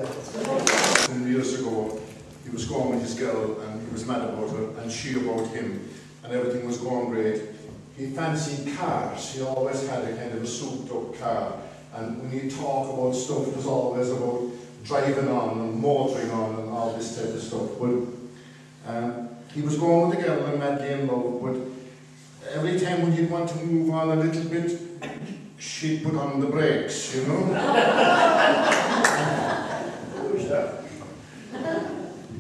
10 years ago, he was going with his girl and he was mad about her and she about him, and everything was going great. He fancied cars. He always had a kind of a souped up car, and when he talked about stuff, it was always about driving on and motoring on and all this type of stuff. But he was going with the girl and madly in love, but every time when he'd want to move on a little bit, she'd put on the brakes, you know.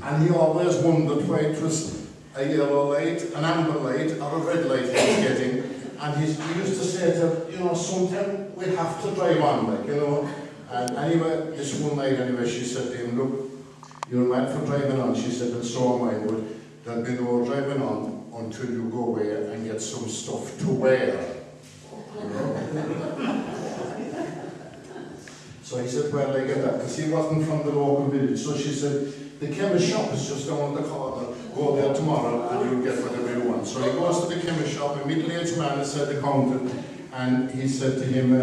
And he always wondered why it was a yellow light, an amber light, or a red light he was getting. And he used to say to her, you know, sometime we have to drive on, like, you know. And anyway, this one night anyway, she said to him, look, you're mad for driving on. She said, and so am I, but there'll be no driving on until you go away and get some stuff to wear. You know? So he said, well, I get that, because he wasn't from the local village. So she said, the chemist shop is just down the corner. Go there tomorrow and you'll get whatever you want. So he goes to the chemist shop, a middle-aged man inside the counter, and he said to him,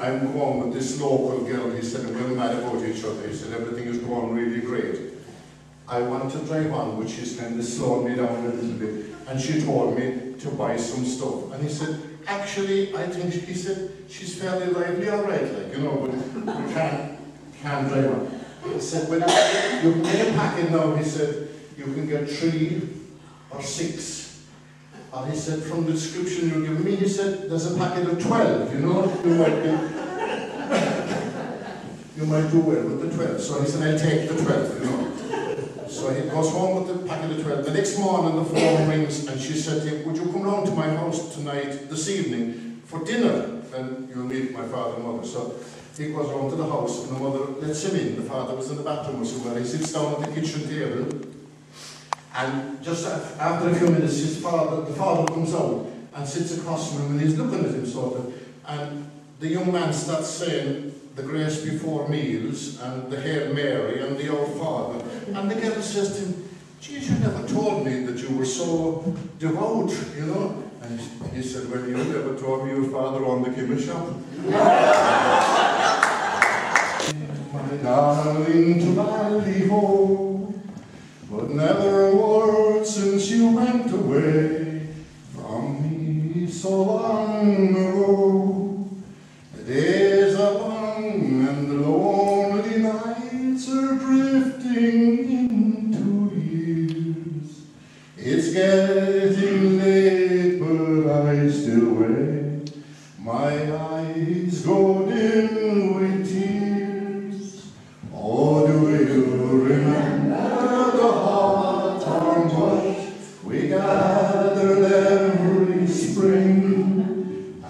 I'm going with this local girl. He said, we're mad about each other. He said, everything is going really great. I want to drive on, which is kind of slowing me down a little bit. And she told me to buy some stuff. And he said, actually, I think, he said, she's fairly lively, all right, like, you know, but we can't drive on. He said, well, you can get a packet now, he said, you can get 3 or 6. And he said, from the description you give me, he said, there's a packet of 12, you know, you might do well with the 12. So he said, I'll take the 12, you know. So he goes home with the packet of 12. The next morning the phone rings and she said to him, would you come round to my house tonight, this evening, for dinner? And you'll meet my father and mother. So he goes round to the house and the mother lets him in. The father was in the bathroom or somewhere. He sits down at the kitchen table. And just after a few minutes, the father comes out and sits across from him and he's looking at him sort of. And the young man starts saying the grace before meals and the Hail Mary and the Our Father. And the girl says to him, geez, you never told me that you were so devout, you know. And he said, well, you never told me your father owned the chemist shop. My darling, to Ballyho, but never a word since you went away from me so long ago. The days are long and the lonely nights are drifting into years. It's getting late, but I still wait. My eyes go dim with tears. Oh, do you remember the hawthorn bush we gathered every spring?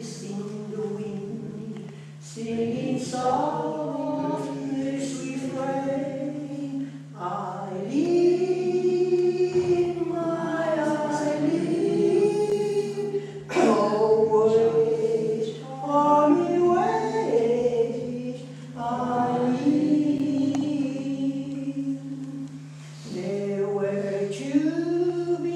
breeze in the wind, singing softly sweet refrain. Eileen, my Eileen, oh wait for me, wait, Eileen. Nowhere to be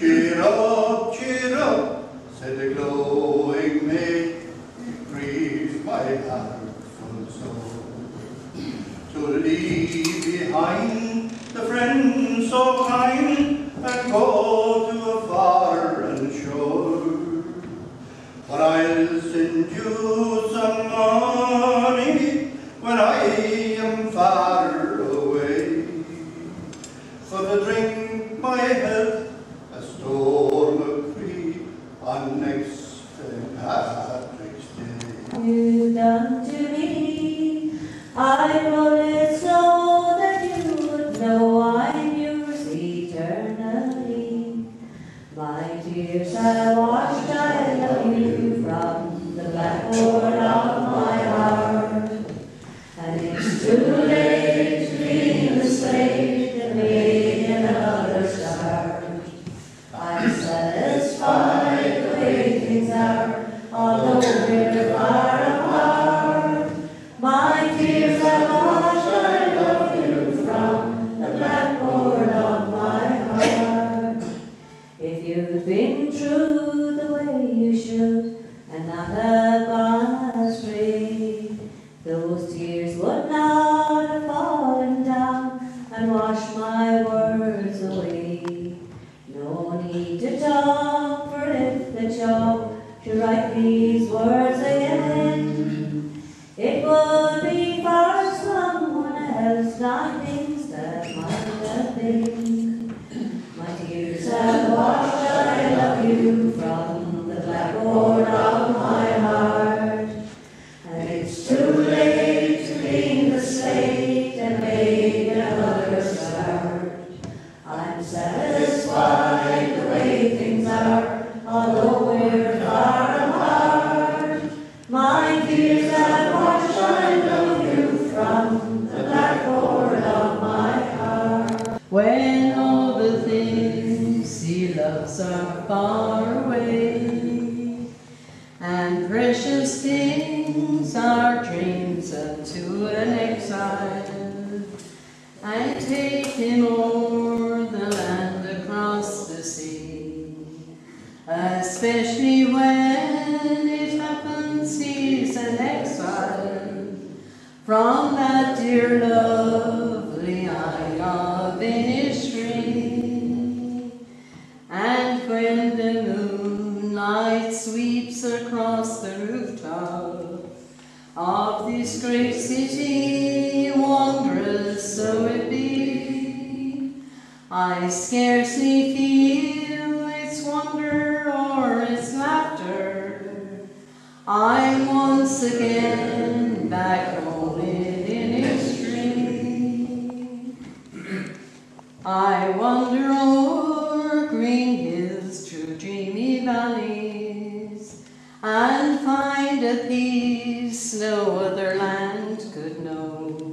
Cheers. behind the friends so kind that go to a foreign shore. But I'll send you some money when I am far away, for to drink my health a storm of free on next St. Patrick's Day. You've done to me, I wrote it so that you would know I'm yours eternally. My tears have washed, I love you from the blackboard of my heart. And it's too late to clean the slate and make another start. I'm satisfied the way things are, although we're far apart. My tears have washed, I love you from the blackboard of my heart. If you'd been true the way you should, and not have gone astray, those tears would not have fallen down and washed my words away. No need to talk, for if the chalk to write these words again, it would be for someone else, not things that might have been. My tears have washed, I love you from the blackboard of my heart. And it's too late to clean the slate and make another start. I'm satisfied the way things are, although we're far apart. My tears have washed, I love you from the blackboard of my heart. When all the things he loves are far away, and precious things are dreams unto an exile, I take him o'er the land across the sea, especially when it happens he's an exile from that dear lovely isle of Innisfree. And when the moonlight sweeps across the rooftop of this great city, wondrous so it be, I scarcely feel its wonder or its laughter. I'm once again back home in Innisfree. I wander o'er green hills through dreamy valleys, and find a peace no other land could know.